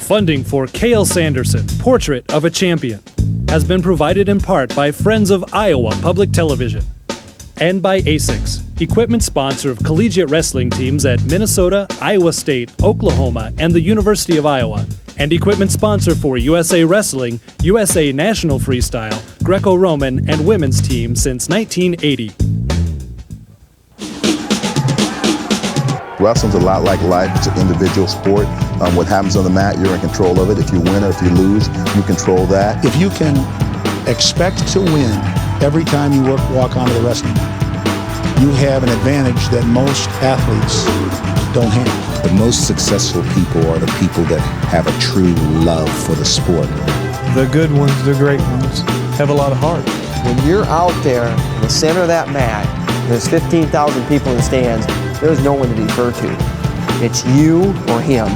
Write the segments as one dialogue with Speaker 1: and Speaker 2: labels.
Speaker 1: Funding for Cael Sanderson, Portrait of a Champion, has been provided in part by Friends of Iowa Public Television and by ASICS, equipment sponsor of collegiate wrestling teams at Minnesota, Iowa State, Oklahoma, and the University of Iowa, and equipment sponsor for USA Wrestling, USA National Freestyle, Greco-Roman, and women's teams since 1980.
Speaker 2: Wrestling's a lot like life. It's an individual sport. What happens on the mat, you're in control of it. If you win or if you lose, you control that.
Speaker 3: If you can expect to win every time you walk onto the wrestling mat, you have an advantage that most athletes don't have.
Speaker 4: The most successful people are the people that have a true love for the sport.
Speaker 5: The good ones, the great ones, have a lot of heart.
Speaker 6: When you're out there in the center of that mat, there's 15,000 people in the stands, there's no one to defer to. It's you or him.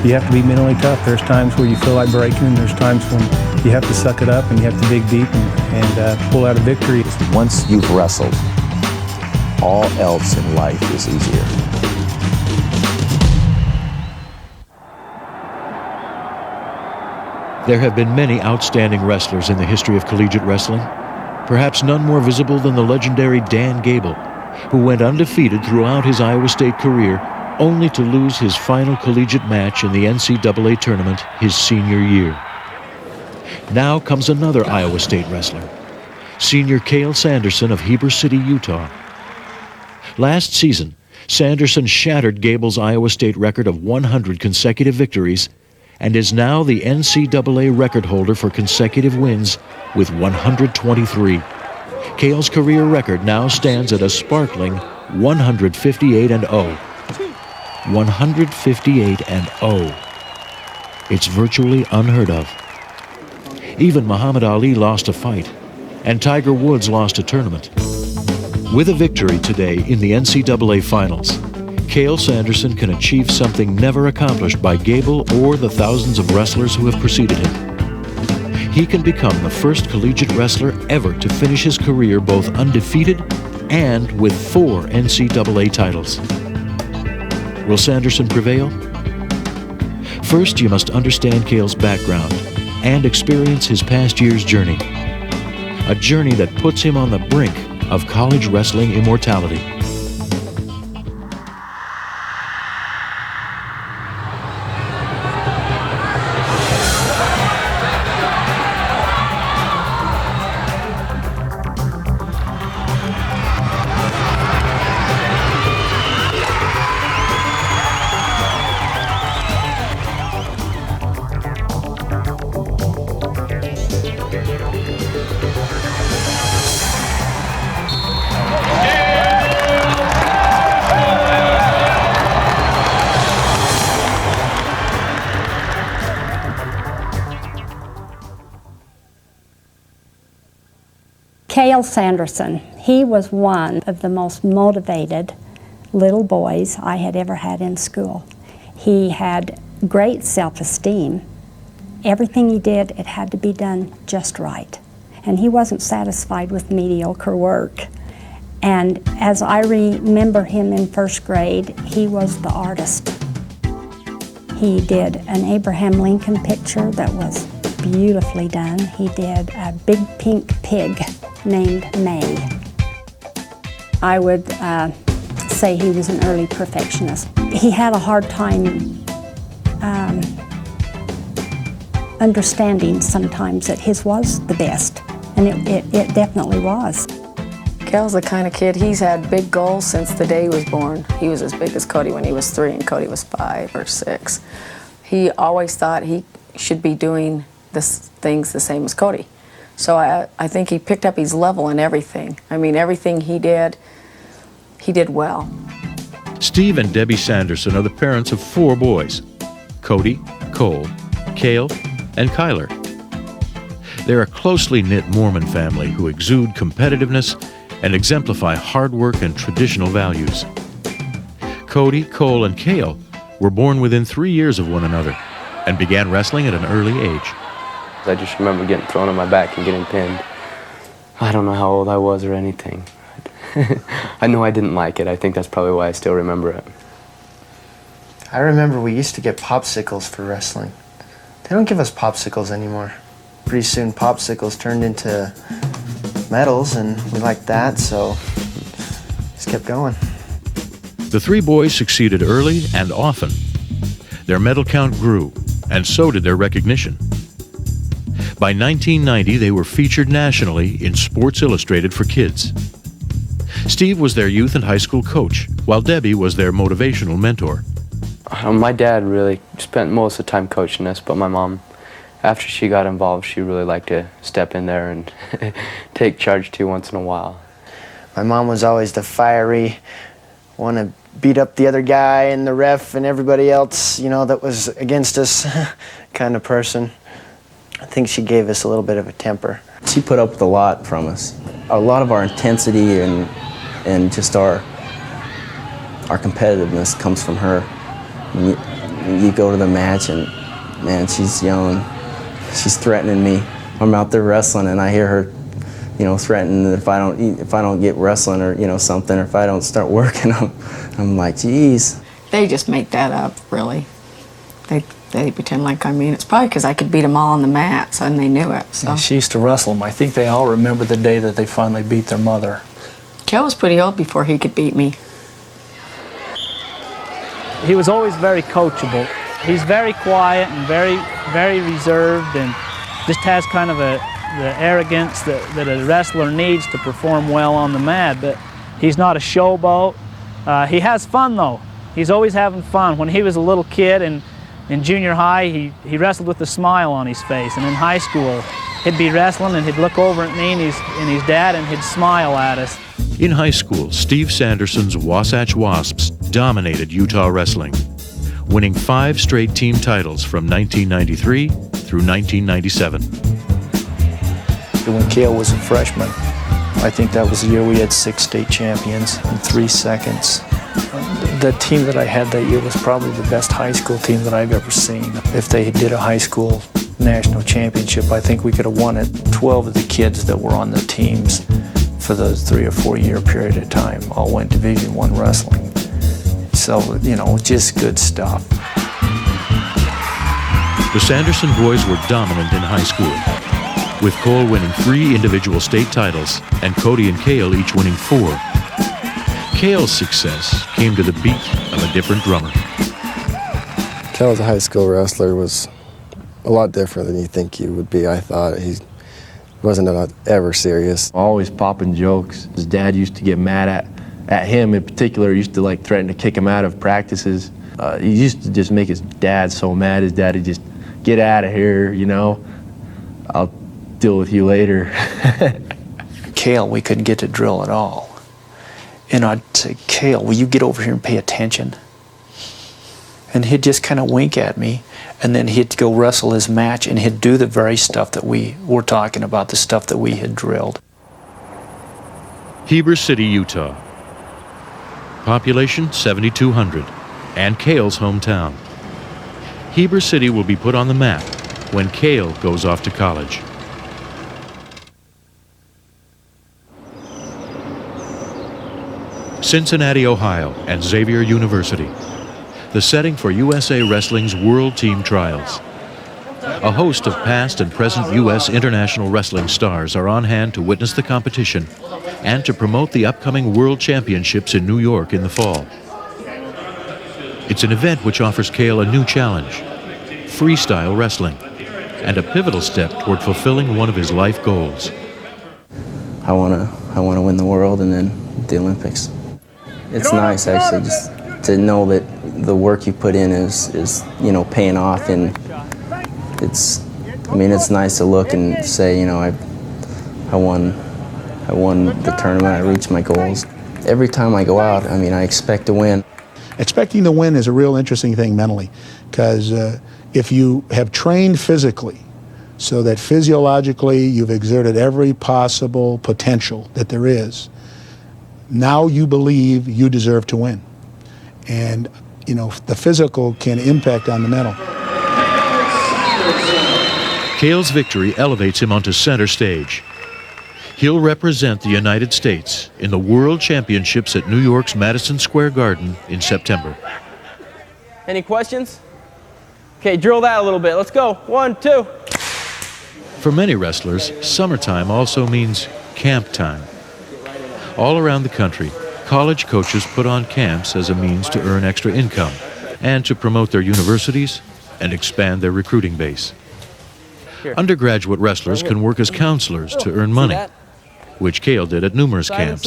Speaker 5: You have to be mentally tough. There's times where you feel like breaking, and there's times when you have to suck it up and you have to dig deep and pull out a victory.
Speaker 7: Once you've wrestled, all else in life is easier.
Speaker 8: There have been many outstanding wrestlers in the history of collegiate wrestling, perhaps none more visible than the legendary Dan Gable, who went undefeated throughout his Iowa State career, only to lose his final collegiate match in the NCAA tournament his senior year. Now comes another Iowa State wrestler, senior Cael Sanderson of Heber City, Utah. Last season, Sanderson shattered Gable's Iowa State record of 100 consecutive victories and is now the NCAA record holder for consecutive wins with 123. Cael's career record now stands at a sparkling 158-0. 158-0. It's virtually unheard of. Even Muhammad Ali lost a fight, and Tiger Woods lost a tournament. With a victory today in the NCAA Finals, Cael Sanderson can achieve something never accomplished by Gable or the thousands of wrestlers who have preceded him. He can become the first collegiate wrestler ever to finish his career both undefeated and with 4 NCAA titles. Will Sanderson prevail? First, you must understand Cael's background and experience his past year's journey. A journey that puts him on the brink of college wrestling immortality.
Speaker 9: Cael Sanderson, he was one of the most motivated little boys I had ever had in school. He had great self-esteem. Everything he did, it had to be done just right. And he wasn't satisfied with mediocre work. And as I remember him in first grade, he was the artist. He did an Abraham Lincoln picture that was beautifully done. He did a big pink pig named May. I would say he was an early perfectionist. He had a hard time understanding sometimes that his was the best, and it definitely was.
Speaker 10: Cael's the kind of kid, he's had big goals since the day he was born. He was as big as Cody when he was 3 and Cody was 5 or 6. He always thought he should be doing things the same as Cody. So I think he picked up his level in everything. I mean, everything he did well.
Speaker 8: Steve and Debbie Sanderson are the parents of 4 boys: Cody, Cole, Cael, and Kyler. They're a closely knit Mormon family who exude competitiveness and exemplify hard work and traditional values. Cody, Cole, and Cael were born within 3 years of one another and began wrestling at an early age.
Speaker 11: I just remember getting thrown on my back and getting pinned. I don't know how old I was or anything. I know I didn't like it. I think that's probably why I still remember it.
Speaker 12: I remember we used to get popsicles for wrestling.
Speaker 6: They don't give us popsicles anymore. Pretty soon popsicles turned into medals, and we liked that, so just kept going.
Speaker 8: The three boys succeeded early and often. Their medal count grew, and so did their recognition. By 1990, they were featured nationally in Sports Illustrated for Kids. Steve was their youth and high school coach, while Debbie was their motivational mentor.
Speaker 11: My dad really spent most of the time coaching us, but my mom, after she got involved, she really liked to step in there and take charge too once in a while.
Speaker 6: My mom was always the fiery, want to beat up the other guy and the ref and everybody else, you know, that was against us kind of person. I think she gave us a little bit of a temper.
Speaker 7: She put up with a lot from us. A lot of our intensity and just our competitiveness comes from her. You go to the match and, man, she's yelling. She's threatening me. I'm out there wrestling and I hear her, you know, threatening that if I don't get wrestling or, you know, something, or if I don't start working, I'm like, geez.
Speaker 10: They just make that up, really. They pretend like I mean. It's probably because I could beat them all on the mats and they knew it. So.
Speaker 12: Yeah, she used to wrestle them. I think they all remember the day that they finally beat their mother.
Speaker 10: Cael was pretty old before he could beat me.
Speaker 13: He was always very coachable. He's very quiet and very reserved, and just has kind of the arrogance that a wrestler needs to perform well on the mat. But he's not a showboat. He has fun though. He's always having fun. When he was a little kid in junior high, he wrestled with a smile on his face, and in high school he'd be wrestling and he'd look over at me and his dad and he'd smile at us.
Speaker 8: In high school, Steve Sanderson's Wasatch Wasps dominated Utah wrestling, winning 5 straight team titles from 1993 through 1997.
Speaker 12: When Cael was a freshman, I think that was the year we had 6 state champions in 3 seconds. The team that I had that year was probably the best high school team that I've ever seen. If they did a high school national championship, I think we could have won it. 12 of the kids that were on the teams for those 3 or 4 year period of time all went Division I wrestling. So, you know, just good stuff.
Speaker 8: The Sanderson boys were dominant in high school, with Cole winning 3 individual state titles and Cody and Cael each winning 4. Cael's success came to the beat of a different drummer.
Speaker 14: Cael as a high school wrestler was a lot different than you think he would be. I thought he wasn't ever serious.
Speaker 15: Always popping jokes. His dad used to get mad at him in particular. He used to like threaten to kick him out of practices. He used to just make his dad so mad. His dad would just, get out of here, you know. I'll deal with you later.
Speaker 12: Cael, we couldn't get to drill at all. And I'd say, Cael, will you get over here and pay attention? And he'd just kind of wink at me, and then he'd go wrestle his match, and he'd do the very stuff that we were talking about, the stuff that we had drilled.
Speaker 8: Heber City, Utah. Population 7,200, and Cael's hometown. Heber City will be put on the map when Cael goes off to college. Cincinnati, Ohio, and Xavier University, the setting for USA Wrestling's World Team Trials. A host of past and present U.S. international wrestling stars are on hand to witness the competition and to promote the upcoming World Championships in New York in the fall. It's an event which offers Cael a new challenge, freestyle wrestling, and a pivotal step toward fulfilling one of his life goals.
Speaker 7: I want to win the world and then the Olympics. It's nice actually just to know that the work you put in is you know, paying off, and it's nice to look and say, you know, I won the tournament, I reached my goals. Every time I go out, I expect to win.
Speaker 3: Expecting to win is a real interesting thing mentally, because if you have trained physically so that physiologically you've exerted every possible potential that there is, now you believe you deserve to win. And, you know, the physical can impact on the mental.
Speaker 8: Cael's victory elevates him onto center stage. He'll represent the United States in the World Championships at New York's Madison Square Garden in September.
Speaker 6: Any questions?
Speaker 16: Okay, drill that a little bit. Let's go. 1, 2.
Speaker 8: For many wrestlers, summertime also means camp time. All around the country, college coaches put on camps as a means to earn extra income and to promote their universities and expand their recruiting base. Undergraduate wrestlers can work as counselors to earn money, which Cael did at numerous camps,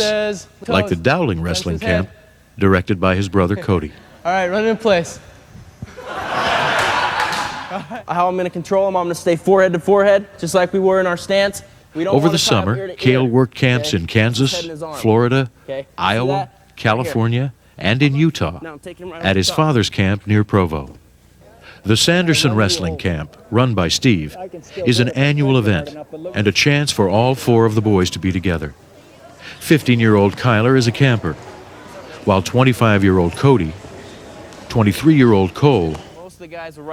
Speaker 8: like the Dowling Wrestling Camp, directed by his brother Cody.
Speaker 16: All right, run it in place. How I'm going to control him, I'm going to stay forehead to forehead, just like we were in our stance.
Speaker 8: Over the summer, Cael worked camps in Kansas, Florida, Iowa, California, and in Utah, at his father's camp near Provo. The Sanderson Wrestling Camp, run by Steve, is an annual event and a chance for all 4 of the boys to be together. 15-year-old Kyler is a camper, while 25-year-old Cody, 23-year-old Cole,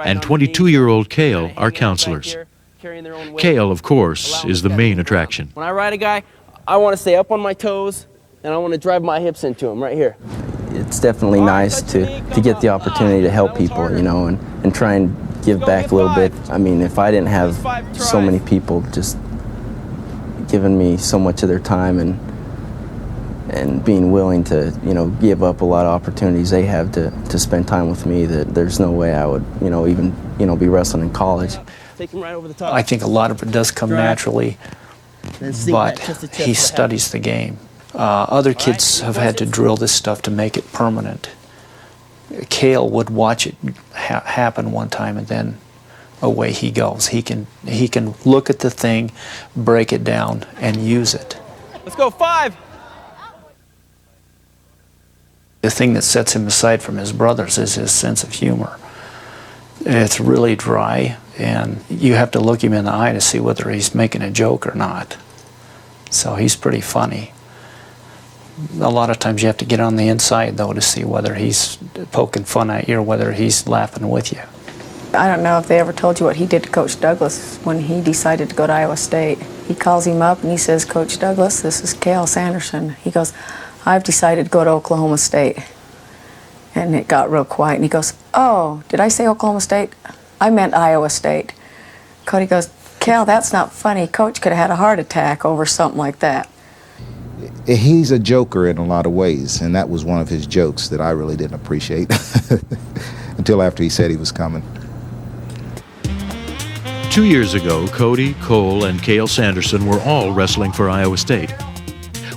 Speaker 8: and 22-year-old Cael are counselors. Cael, of course, is the main attraction.
Speaker 16: When I ride a guy, I want to stay up on my toes, and I want to drive my hips into him right here.
Speaker 7: It's definitely nice to get the opportunity to help people, you know, and try and give back a little bit. I mean, if I didn't have so many people just giving me so much of their time and being willing to, you know, give up a lot of opportunities they have to spend time with me, that there's no way I would, you know, even, you know, be wrestling in college.
Speaker 16: Take him right over the top.
Speaker 12: I think a lot of it does come naturally, but he studies the game. Other kids have had to drill this stuff to make it permanent. Cael would watch it happen one time, and then away he goes. He can look at the thing, break it down, and use it.
Speaker 16: Let's go, 5.
Speaker 12: The thing that sets him aside from his brothers is his sense of humor. It's really dry, and you have to look him in the eye to see whether he's making a joke or not. So he's pretty funny. A lot of times you have to get on the inside, though, to see whether he's poking fun at you or whether he's laughing with you.
Speaker 10: I don't know if they ever told you what he did to Coach Douglas when he decided to go to Iowa State. He calls him up and he says, "Coach Douglas, this is Cael Sanderson." He goes, "I've decided to go to Oklahoma State." And it got real quiet, and he goes, "Oh, did I say Oklahoma State? I meant Iowa State." Cody goes, "Cael, that's not funny. Coach could have had a heart attack over something like that."
Speaker 4: He's a joker in a lot of ways, and that was one of his jokes that I really didn't appreciate until after he said he was coming.
Speaker 8: 2 years ago, Cody, Cole, and Cael Sanderson were all wrestling for Iowa State.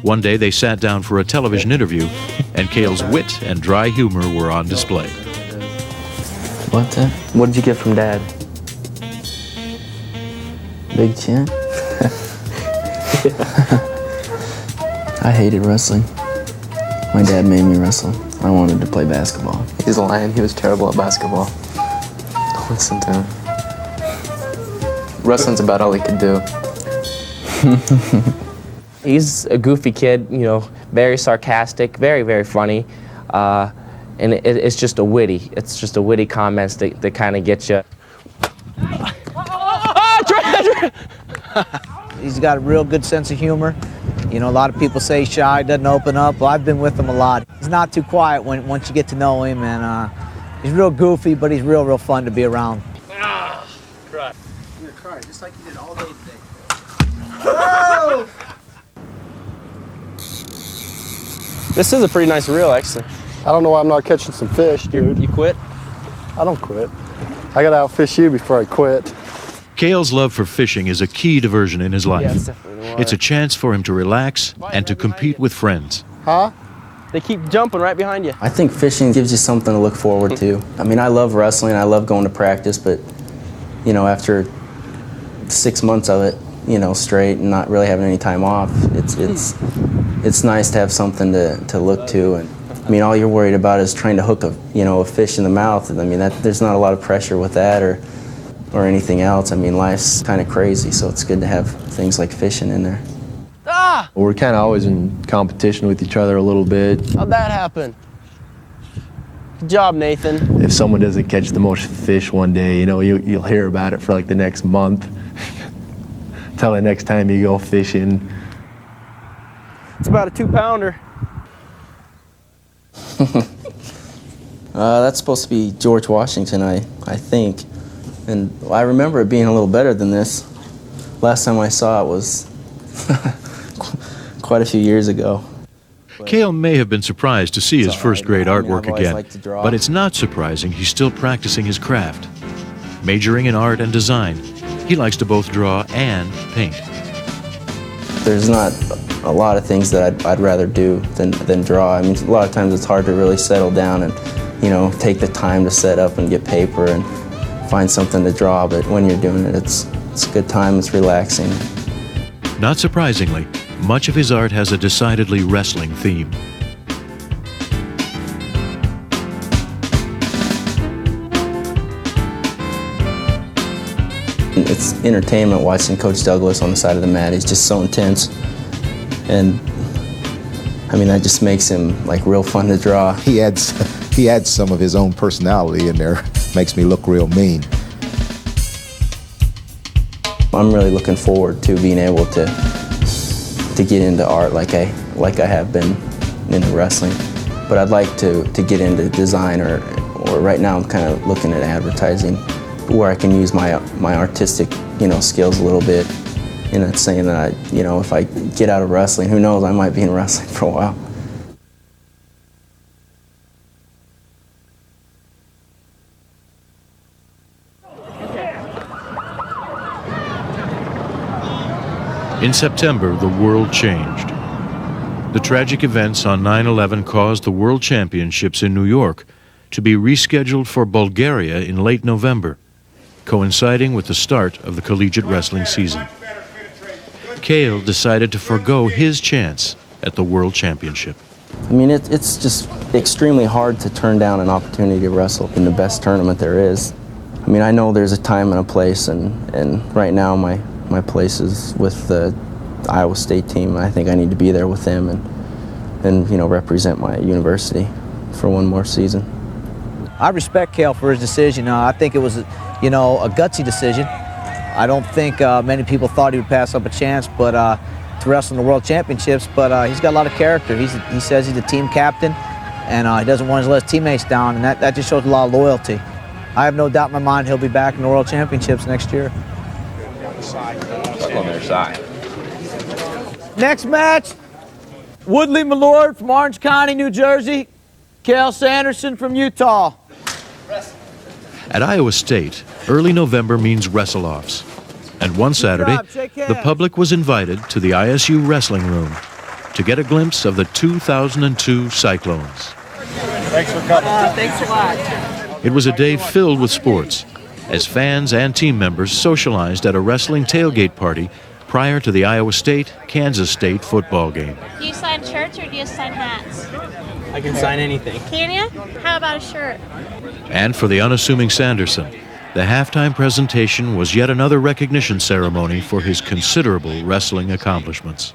Speaker 8: One day they sat down for a television interview, and Cael's wit and dry humor were on display.
Speaker 7: What did you get from Dad? Big chin? I hated wrestling. My dad made me wrestle. I wanted to play basketball.
Speaker 11: He's lying. He was terrible at basketball. Don't listen to him. Wrestling's about all he could do.
Speaker 17: He's a goofy kid, you know, very sarcastic, very, very funny. And it's just a witty comments that kind of get you.
Speaker 18: He's got a real good sense of humor. You know, a lot of people say he's shy, doesn't open up. Well, I've been with him a lot. He's not too quiet once you get to know him, and he's real goofy, but he's real fun to be around.
Speaker 16: Ah, cry.
Speaker 18: You're gonna cry, just like you did all day today.
Speaker 16: Whoa! This is a pretty nice reel, actually.
Speaker 19: I don't know why I'm not catching some fish, dude.
Speaker 16: You quit?
Speaker 19: I don't quit. I gotta outfish you before I quit.
Speaker 8: Cael's love for fishing is a key diversion in his life.
Speaker 16: Yeah, it's definitely the water.
Speaker 8: It's a chance for him to relax and to compete with friends.
Speaker 19: Huh?
Speaker 16: They keep jumping right behind you.
Speaker 7: I think fishing gives you something to look forward to. I mean, I love wrestling, I love going to practice, but, you know, after 6 months of it, you know, straight and not really having any time off, it's nice to have something to look to. And I mean, all you're worried about is trying to hook a fish in the mouth. And I mean, there's not a lot of pressure with that or anything else. I mean, life's kind of crazy, so it's good to have things like fishing in there.
Speaker 16: Ah!
Speaker 15: Well, we're kind of always in competition with each other a little bit.
Speaker 16: How'd that happen? Good job, Nathan.
Speaker 15: If someone doesn't catch the most fish one day, you know, you'll hear about it for like the next month. Till the next time you go fishing.
Speaker 16: It's about a 2-pounder.
Speaker 7: That's supposed to be George Washington, I think. And I remember it being a little better than this. Last time I saw it was quite a few years ago.
Speaker 8: Cael may have been surprised to see his first-grade artwork again, but it's not surprising he's still practicing his craft. Majoring in art and design, he likes to both draw and paint.
Speaker 7: There's not a lot of things that I'd rather do than draw. I mean, a lot of times it's hard to really settle down and, you know, take the time to set up and get paper and find something to draw, but when you're doing it, it's a good time, it's relaxing.
Speaker 8: Not surprisingly, much of his art has a decidedly wrestling theme.
Speaker 7: It's entertainment watching Coach Douglas on the side of the mat. He's just so intense. And I mean, that just makes him like real fun to draw.
Speaker 4: He adds some of his own personality in there, makes me look real mean.
Speaker 7: I'm really looking forward to being able to get into art like I have been into wrestling. But I'd like to get into design or right now I'm kind of looking at advertising where I can use my artistic, you know, skills a little bit. And that's saying that if I get out of wrestling, who knows, I might be in wrestling for a while.
Speaker 8: In September, the world changed. The tragic events on 9/11 caused the World Championships in New York to be rescheduled for Bulgaria in late November, coinciding with the start of the collegiate wrestling season. Cael decided to forego his chance at the World Championship.
Speaker 7: I mean, it's just extremely hard to turn down an opportunity to wrestle in the best tournament there is. I mean, I know there's a time and a place, and right now my place is with the Iowa State team. I think I need to be there with them and you know, represent my university for one more season.
Speaker 18: I respect Cael for his decision. I think it was, you know, a gutsy decision. I don't think many people thought he would pass up a chance, but to wrestle in the World Championships. But he's got a lot of character. He says he's the team captain, and he doesn't want to let his teammates down, and that just shows a lot of loyalty. I have no doubt in my mind he'll be back in the World Championships next year.
Speaker 20: On their side.
Speaker 16: Next match, Woodley Millard from Orange County, New Jersey. Cael Sanderson from Utah.
Speaker 8: At Iowa State, early November means wrestle-offs. And one Saturday, the public was invited to the ISU Wrestling Room to get a glimpse of the 2002 Cyclones.
Speaker 20: Thanks for coming.
Speaker 16: Thanks a lot.
Speaker 8: It was a day filled with sports, as fans and team members socialized at a wrestling tailgate party prior to the Iowa State-Kansas State football game.
Speaker 21: Do you sign shirts or do you sign hats?
Speaker 16: I can sign anything.
Speaker 21: Can you? How about a shirt?
Speaker 8: And for the unassuming Sanderson, the halftime presentation was yet another recognition ceremony for his considerable wrestling accomplishments.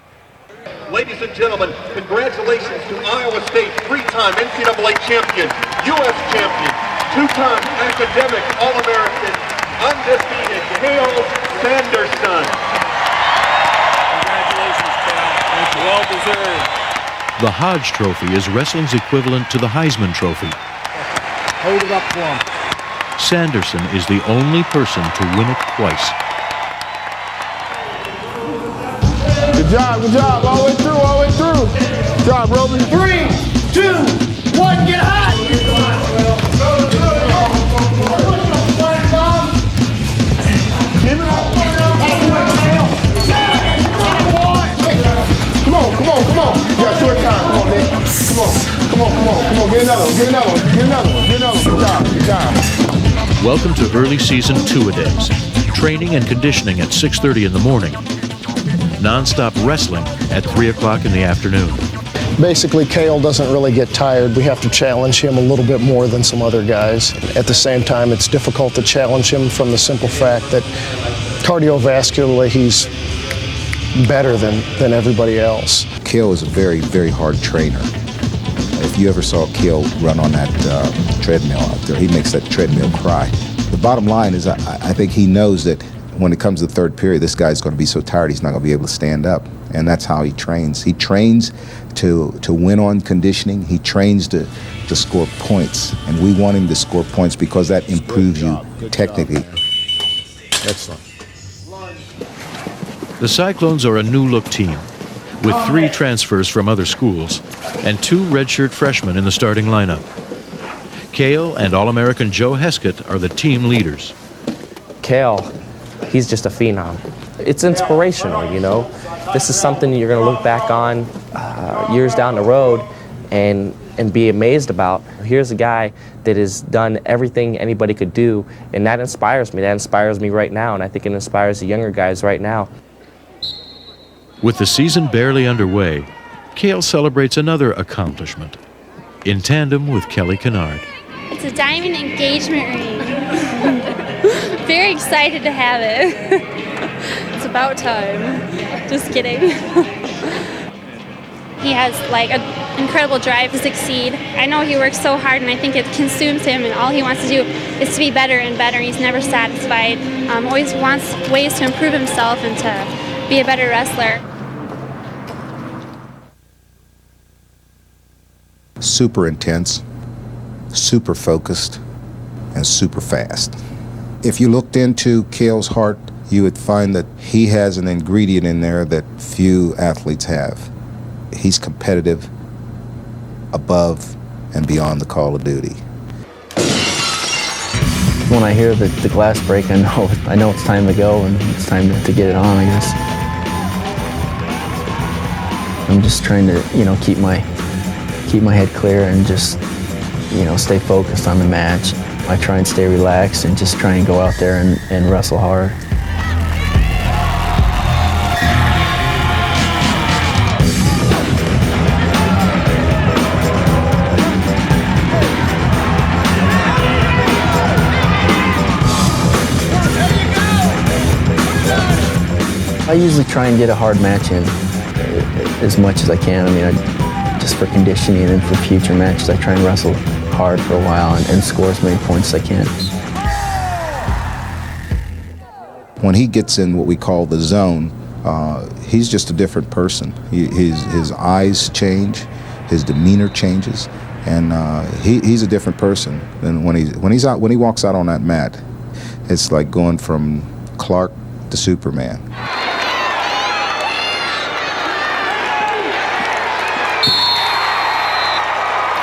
Speaker 22: Ladies and gentlemen, congratulations to Iowa State three-time NCAA champion, U.S. champion, two-time academic All-American, undefeated Cael Sanderson.
Speaker 20: Congratulations, Cael. Thank you. Well deserved.
Speaker 8: The Hodge Trophy is wrestling's equivalent to the Heisman Trophy.
Speaker 20: Hold it up for him.
Speaker 8: Sanderson is the only person to win it twice.
Speaker 20: Good job, all the way through, all the way through. Good job, Roby. 3, 2, 1, get hot! Come on. You got short time. Come on, Nick. Come on. Get another one. Good job.
Speaker 8: Welcome to early season two-a-days. Training and conditioning at 6:30 in the morning. Non-stop wrestling at 3 o'clock in the afternoon.
Speaker 23: Basically, Cael doesn't really get tired. We have to challenge him a little bit more than some other guys. At the same time, it's difficult to challenge him from the simple fact that cardiovascularly, he's better than everybody else.
Speaker 4: Cael is a very, very hard trainer. If you ever saw Cael run on that treadmill out there, he makes that treadmill cry. The bottom line is I think he knows that when it comes to the third period, this guy's going to be so tired he's not going to be able to stand up. And that's how he trains. He trains to win on conditioning. He trains to score points. And we want him to score points because that improves you technically.
Speaker 3: Excellent.
Speaker 8: The Cyclones are a new-look team with 3 transfers from other schools and 2 redshirt freshmen in the starting lineup. Cael and All-American Joe Heskett are the team leaders.
Speaker 17: Cael, he's just a phenom. It's inspirational, you know. This is something you're going to look back on years down the road and be amazed about. Here's a guy that has done everything anybody could do, and that inspires me. That inspires me right now, and I think it inspires the younger guys right now.
Speaker 8: With the season barely underway, Cael celebrates another accomplishment in tandem with Kelly Kennard.
Speaker 21: It's a diamond engagement ring. Very excited to have it. It's about time. Just kidding. He has like an incredible drive to succeed. I know he works so hard, and I think it consumes him, and all he wants to do is to be better and better. He's never satisfied. Always wants ways to improve himself and to be a better wrestler.
Speaker 4: Super intense, super focused, and super fast. If you looked into Cael's heart, you would find that he has an ingredient in there that few athletes have. He's competitive above and beyond the call of duty.
Speaker 7: When I hear the glass break, I know it's time to go and it's time to get it on, I guess. I'm just trying to, keep my head clear and just, stay focused on the match. I try and stay relaxed and just try and go out there and wrestle hard. I usually try and get a hard match in as much as I can. Just for conditioning and for future matches, I try and wrestle hard for a while and score as many points as I can.
Speaker 4: When he gets in what we call the zone, he's just a different person. His eyes change, his demeanor changes, and he's a different person than when he walks out on that mat. It's like going from Clark to Superman.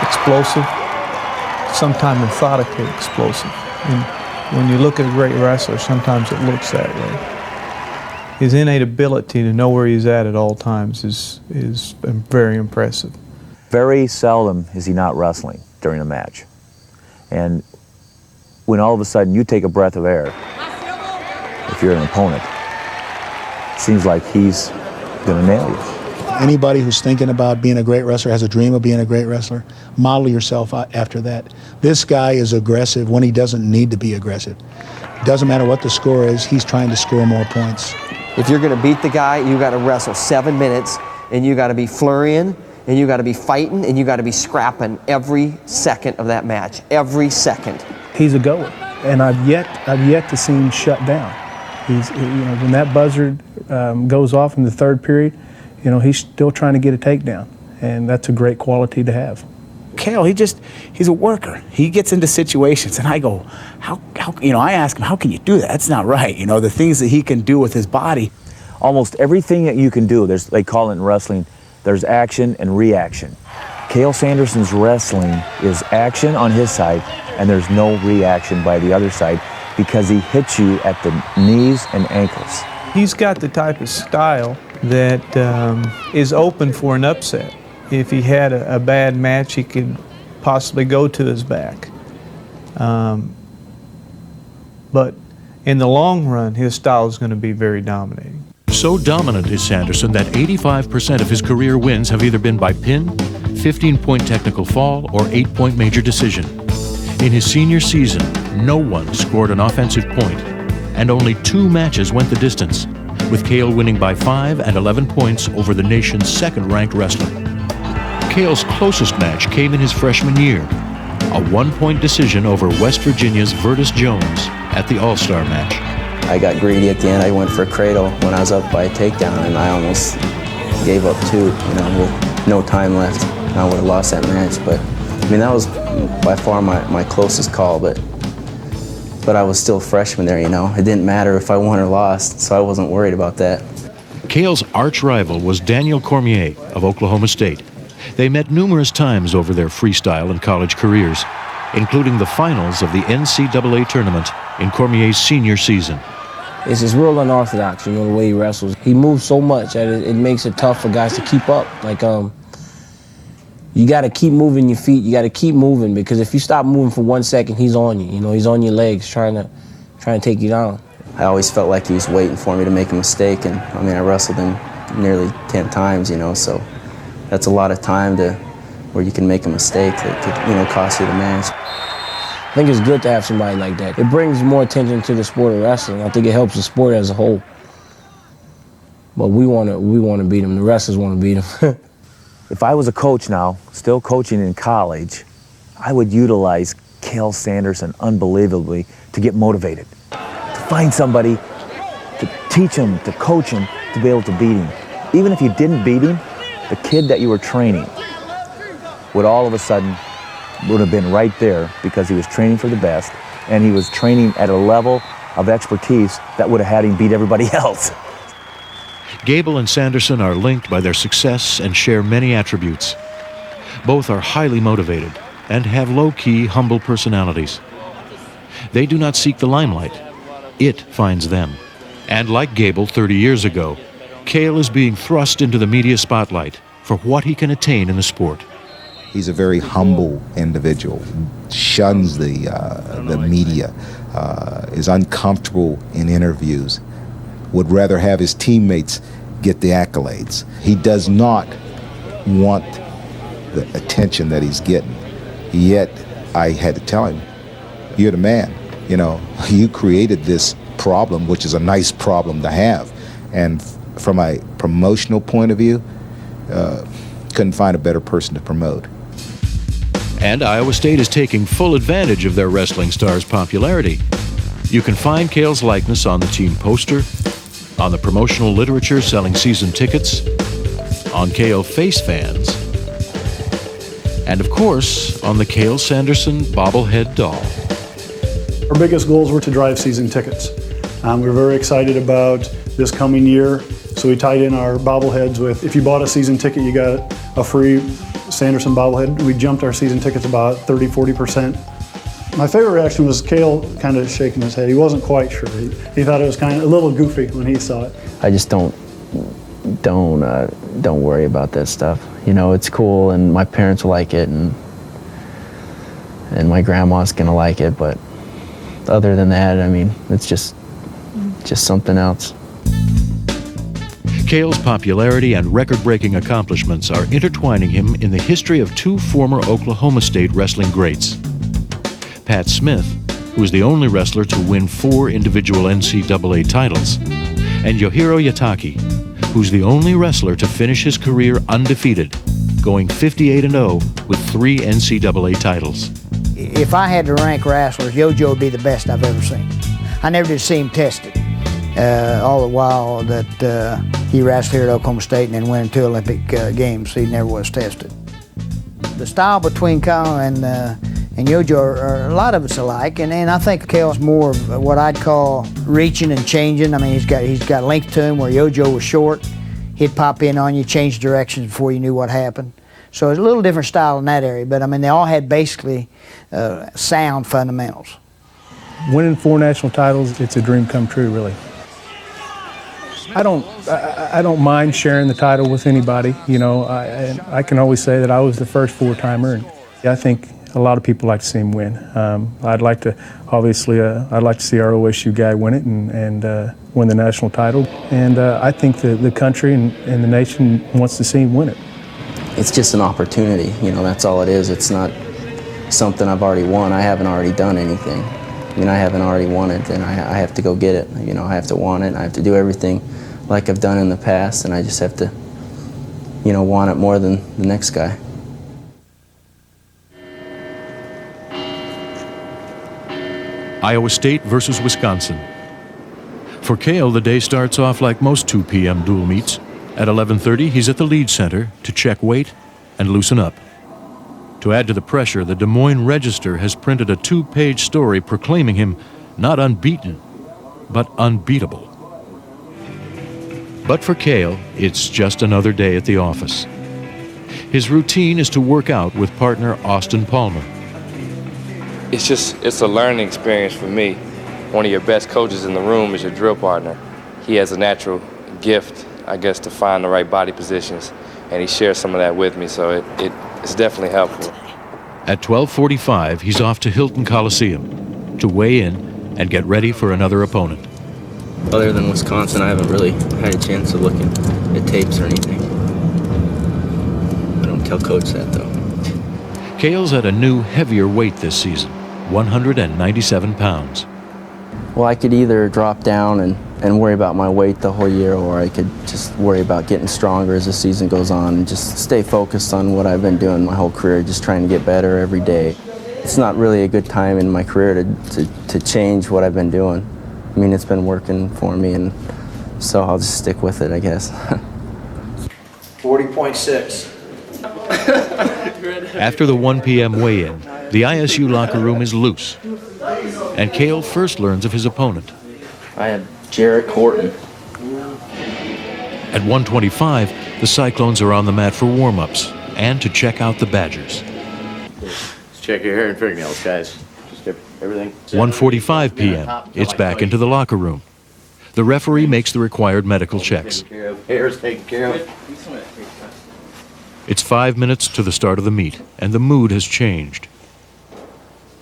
Speaker 1: Explosive, sometimes methodically explosive. And when you look at a great wrestler, sometimes it looks that way. His innate ability to know where he's at all times is very impressive.
Speaker 2: Very seldom is he not wrestling during a match. And when all of a sudden you take a breath of air, if you're an opponent, it seems like he's going to nail you.
Speaker 3: Anybody who's thinking about being a great wrestler, has a dream of being a great wrestler, model yourself after that. This guy is aggressive when he doesn't need to be aggressive. Doesn't matter what the score is, he's trying to score more points.
Speaker 5: If you're going to beat the guy, you got to wrestle 7 minutes, and you got to be flurrying, and you got to be fighting, and you got to be scrapping every second of that match, every second.
Speaker 1: He's a goer, and I've yet to see him shut down. He's, when that buzzer goes off in the third period, he's still trying to get a takedown, and that's a great quality to have.
Speaker 24: Cael, he's a worker. He gets into situations, and I go, how I ask him, how can you do that? That's not right. The things that he can do with his body.
Speaker 2: Almost everything that you can do, they call it in wrestling, there's action and reaction. Cael Sanderson's wrestling is action on his side, and there's no reaction by the other side because he hits you at the knees and ankles.
Speaker 1: He's got the type of style that is open for an upset. If he had a bad match, he could possibly go to his back. But in the long run, his style is going to be very dominating.
Speaker 8: So dominant is Sanderson that 85% of his career wins have either been by pin, 15-point technical fall, or 8-point major decision. In his senior season, no one scored an offensive point, and only 2 matches went the distance, with Cael winning by 5 and 11 points over the nation's second-ranked wrestler. Cael's closest match came in his freshman year, a 1-point decision over West Virginia's Vertus Jones at the All-Star match.
Speaker 7: I got greedy at the end. I went for a cradle when I was up by a takedown, and I almost gave up 2, with no time left. I would have lost that match, but that was by far my closest call, but but I was still a freshman there, you know. It didn't matter if I won or lost, so I wasn't worried about that.
Speaker 8: Cael's arch rival was Daniel Cormier of Oklahoma State. They met numerous times over their freestyle and college careers, including the finals of the NCAA tournament in Cormier's senior season.
Speaker 6: It's just real unorthodox, you know, the way he wrestles. He moves so much that it makes it tough for guys to keep up. Like, you got to keep moving your feet. You got to keep moving, because if you stop moving for 1 second, he's on you. You know, he's on your legs trying to take you down.
Speaker 7: I always felt like he was waiting for me to make a mistake, and I mean, I wrestled him nearly 10 times, you know, so that's a lot of time where you can make a mistake that could, you know, cost you the match.
Speaker 6: I think it's good to have somebody like that. It brings more attention to the sport of wrestling. I think it helps the sport as a whole. But we want to beat him. The wrestlers want to beat him.
Speaker 2: If I was a coach now, still coaching in college, I would utilize Cael Sanderson unbelievably to get motivated. To find somebody to teach him, to coach him, to be able to beat him. Even if you didn't beat him, the kid that you were training would all of a sudden would have been right there, because he was training for the best, and he was training at a level of expertise that would have had him beat everybody else.
Speaker 8: Gable and Sanderson are linked by their success and share many attributes. Both are highly motivated and have low-key, humble personalities. They do not seek the limelight. It finds them. And like Gable 30 years ago, Cael is being thrust into the media spotlight for what he can attain in the sport.
Speaker 4: He's a very humble individual, shuns the media, is uncomfortable in interviews, would rather have his teammates get the accolades. He does not want the attention that he's getting. Yet I had to tell him, you're the man. You know, you created this problem, which is a nice problem to have. And from a promotional point of view, couldn't find a better person to promote.
Speaker 8: And Iowa State is taking full advantage of their wrestling star's popularity. You can find Cael's likeness on the team poster, on the promotional literature selling season tickets, on Cael face fans, and of course, on the Cael Sanderson bobblehead doll.
Speaker 9: Our biggest goals were to drive season tickets. We're very excited about this coming year, so we tied in our bobbleheads with, if you bought a season ticket, you got a free Sanderson bobblehead. We jumped our season tickets about 30–40%. My favorite reaction was Cael kind of shaking his head. He wasn't quite sure. He thought it was kind of a little goofy when he saw it.
Speaker 7: I just don't worry about that stuff. You know, it's cool, and my parents will like it, and my grandma's gonna like it. But other than that, I mean, it's just something else.
Speaker 8: Cael's popularity and record-breaking accomplishments are intertwining him in the history of two former Oklahoma State wrestling greats. Pat Smith, who is the only wrestler to win 4 individual NCAA titles, and Yohiro Yataki, who's the only wrestler to finish his career undefeated, going 58-0 with 3 NCAA titles.
Speaker 13: If I had to rank wrestlers, Yojo would be the best I've ever seen. I never did see him tested. All the while that he wrestled here at Oklahoma State and then went into Olympic Games, he never was tested. The style between Cael and Yojo are a lot of us alike, and I think Cael's more of what I'd call reaching and changing. I mean, he's got length to him where Yojo was short. He'd pop in on you, change directions before you knew what happened. So it's a little different style in that area, but I mean, they all had basically sound fundamentals.
Speaker 9: Winning 4 national titles, it's a dream come true, really. I don't mind sharing the title with anybody. You know, I can always say that I was the first 4-timer, and I think a lot of people like to see him win. I'd like to, obviously, I'd like to see our OSU guy win it and win the national title. And I think the country and the nation wants to see him win it.
Speaker 7: It's just an opportunity, you know, that's all it is. It's not something I've already won. I haven't already done anything. I mean, I haven't already won it, and I have to go get it. You know, I have to want it, and I have to do everything like I've done in the past, and I just have to, you know, want it more than the next guy.
Speaker 8: Iowa State versus Wisconsin. For Cael, the day starts off like most 2 p.m. dual meets. At 11:30, he's at the Lead Center to check weight and loosen up. To add to the pressure, the Des Moines Register has printed a 2-page story proclaiming him Not unbeaten, but unbeatable. But for Cael, it's just another day at the office. His routine is to work out with partner Austin Palmer.
Speaker 10: It's a learning experience for me. One of your best coaches in the room is your drill partner. He has a natural gift, I guess, to find the right body positions, and he shares some of that with me, so it's definitely helpful.
Speaker 8: At 12:45, he's off to Hilton Coliseum to weigh in and get ready for another opponent.
Speaker 7: Other than Wisconsin, I haven't really had a chance to look at tapes or anything. I don't tell Coach that, though.
Speaker 8: Cael's at a new, heavier weight this season, 197 pounds.
Speaker 7: Well, I could either drop down and worry about my weight the whole year, or I could just worry about getting stronger as the season goes on and just stay focused on what I've been doing my whole career, just trying to get better every day. It's not really a good time in my career to change what I've been doing. I mean, it's been working for me, and so I'll just stick with it, I guess.
Speaker 16: 40.6.
Speaker 8: After the 1 p.m. weigh-in, the ISU locker room is loose, and Cael first learns of his opponent.
Speaker 7: I have Jarrett Horton.
Speaker 8: At 1:25, the Cyclones are on the mat for warm-ups and to check out the Badgers.
Speaker 11: Let's check your hair and fingernails, guys. Just get everything.
Speaker 8: 1:45 p.m., it's back into the locker room. The referee makes the required medical checks.
Speaker 11: Hair's taken care of.
Speaker 8: It's 5 minutes to the start of the meet, and the mood has changed.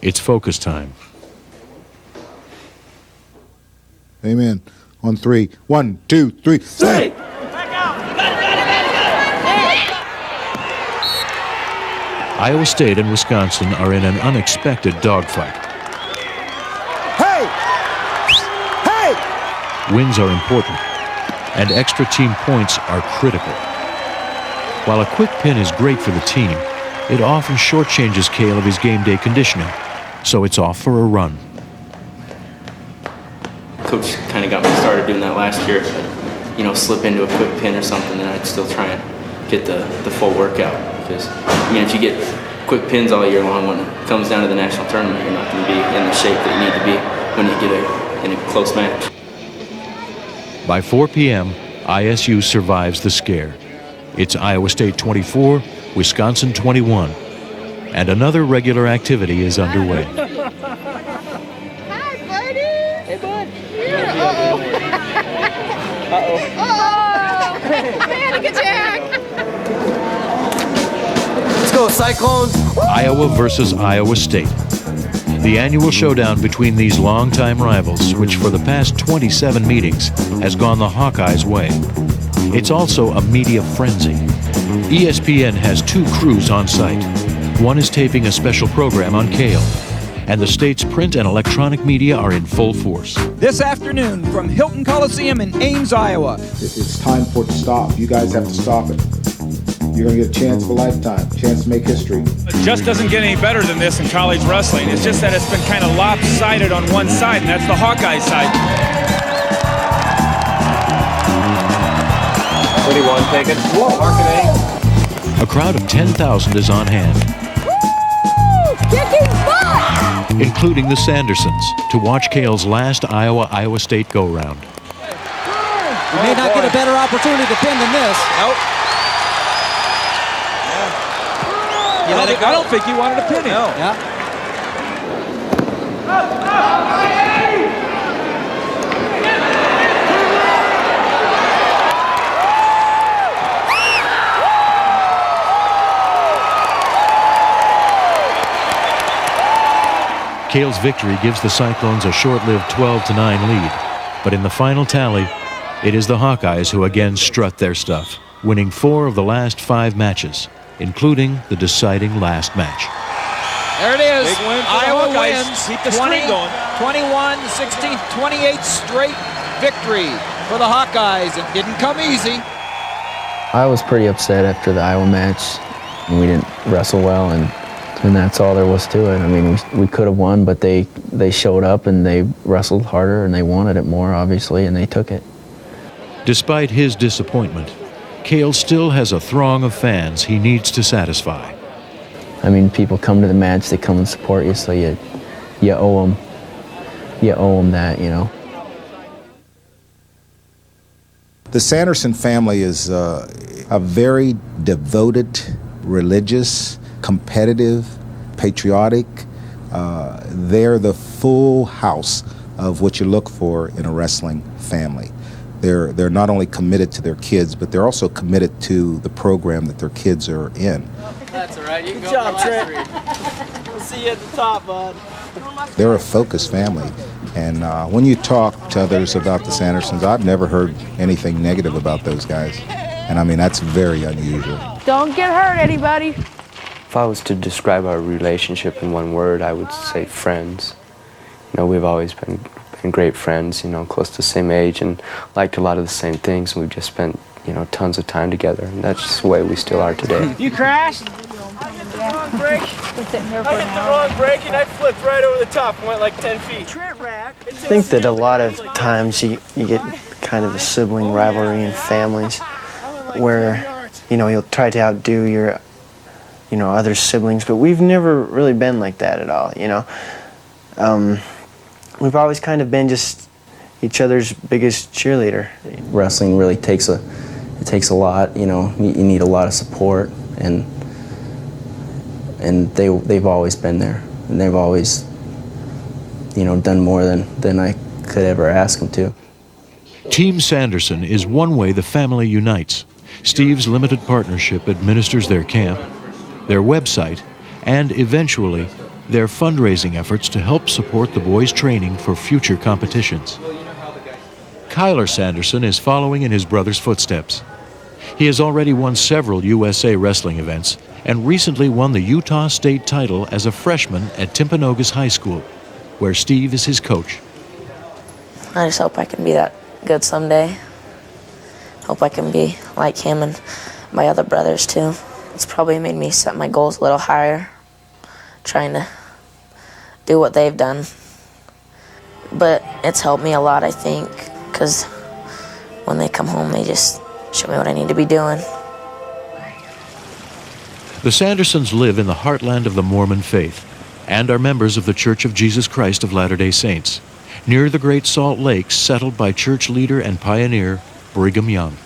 Speaker 8: It's focus time.
Speaker 4: Amen. On three. 1, 2, 3. Say!
Speaker 8: Iowa State and Wisconsin are in an unexpected dogfight.
Speaker 16: Hey! Hey!
Speaker 8: Wins are important, and extra team points are critical. While a quick pin is great for the team, it often shortchanges Cael of his game day conditioning, so it's off for a run.
Speaker 7: Coach kind of got me started doing that last year. You know, slip into a quick pin or something, and I'd still try and get the full workout. Because, I mean, if you get quick pins all year long, when it comes down to the national tournament, you're not going to be in the shape that you need to be when you get in a close match.
Speaker 8: By 4 p.m., ISU survives the scare. It's Iowa State 24, Wisconsin 21, and another regular activity is underway.
Speaker 12: Hi, buddy. Hey, bud. Yeah. Uh-oh. Uh-oh. Panic attack.
Speaker 16: Let's go, Cyclones.
Speaker 8: Iowa versus Iowa State. The annual showdown between these longtime rivals, which for the past 27 meetings has gone the Hawkeyes' way. It's also a media frenzy. ESPN has 2 crews on site. One is taping a special program on Cael, and the state's print and electronic media are in full force.
Speaker 14: This afternoon from Hilton Coliseum in Ames, Iowa.
Speaker 4: It's time for it to stop. You guys have to stop it. You're going to get a chance of a lifetime, a chance to make history.
Speaker 25: It just doesn't get any better than this in college wrestling. It's just that it's been kind of lopsided on one side, and that's the Hawkeye side.
Speaker 11: 21, take it. Marketing.
Speaker 8: A crowd of 10,000 is on hand,
Speaker 12: Kicking butt!
Speaker 8: including the Sandersons, to watch Cael's last Iowa State go-round.
Speaker 14: You may not get a better opportunity to pin than this.
Speaker 25: Nope. I don't think you wanted to pin him.
Speaker 14: No. Yeah.
Speaker 8: Cael's victory gives the Cyclones a short-lived 12-9 lead, but in the final tally, it is the Hawkeyes who again strut their stuff, winning 4 of the last 5 matches, including the deciding last match.
Speaker 14: There it is.
Speaker 25: Big win for
Speaker 14: Iowa
Speaker 25: the Hawkeyes.
Speaker 14: wins.
Speaker 25: Keep the streak going.
Speaker 14: 21, 16, 28 straight victory for the Hawkeyes. It didn't come easy.
Speaker 7: I was pretty upset after the Iowa match. We didn't wrestle well, and that's all there was to it. I mean, we could have won, but they showed up and they wrestled harder and they wanted it more, obviously, and they took it.
Speaker 8: Despite his disappointment, Cael still has a throng of fans he needs to satisfy.
Speaker 7: I mean, people come to the match, they come and support you, so you owe them you owe them that, you know.
Speaker 4: The Sanderson family is a very devoted, religious, competitive, patriotic. They're the full house of what you look for in a wrestling family. They're not only committed to their kids, but they're also committed to the program that their kids are in.
Speaker 16: That's all right. You can go job, Trent. We'll see you at the top, bud.
Speaker 4: They're a focused family. And when you talk to others about the Sandersons, I've never heard anything negative about those guys. And I mean, that's very unusual.
Speaker 12: Don't get hurt, anybody.
Speaker 7: If I was to describe our relationship in one word, I would say friends. You know, we've always been great friends, you know, close to the same age and liked a lot of the same things. And we've just spent, you know, tons of time together. And that's just the way we still are today.
Speaker 16: You crashed? Wrong brake. I hit the wrong brake and I flipped right over the top and went like 10 feet.
Speaker 15: I think that a lot of times you get kind of a sibling rivalry in families where, you know, you'll try to outdo your, you know, other siblings, but we've never really been like that at all, you know. We've always kind of been just each other's biggest cheerleader.
Speaker 7: Wrestling really takes a lot, you know. You need a lot of support, and they've always been there, and they've always, you know, done more than I could ever ask them to.
Speaker 8: Team Sanderson is one way the family unites. Steve's limited partnership administers their camp, their website, and eventually their fundraising efforts to help support the boys' training for future competitions. Cael Sanderson is following in his brother's footsteps. He has already won several USA wrestling events and recently won the Utah State title as a freshman at Timpanogos High School, where Steve is his coach.
Speaker 18: I just hope I can be that good someday. Hope I can be like him and my other brothers too. It's probably made me set my goals a little higher, trying to do what they've done. But it's helped me a lot, I think, because when they come home, they just show me what I need to be doing.
Speaker 8: The Sandersons live in the heartland of the Mormon faith and are members of the Church of Jesus Christ of Latter-day Saints, near the Great Salt Lake, settled by church leader and pioneer Brigham Young.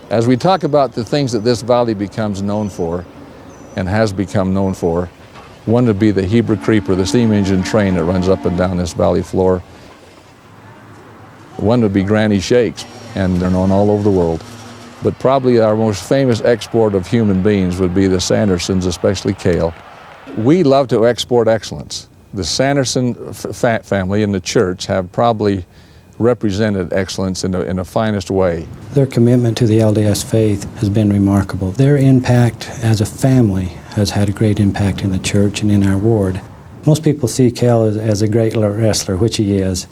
Speaker 19: As we talk about the things that this valley becomes known for and has become known for, one would be the Hebrew Creeper, the steam engine train that runs up and down this valley floor. One would be Granny Shakes, and they're known all over the world. But probably our most famous export of human beings would be the Sandersons, especially Cael. We love to export excellence. The Sanderson family and the church have probably represented excellence in the finest way.
Speaker 20: Their commitment to the LDS faith has been remarkable. Their impact as a family has had a great impact in the church and in our ward. Most people see Cael as a great wrestler, which he is,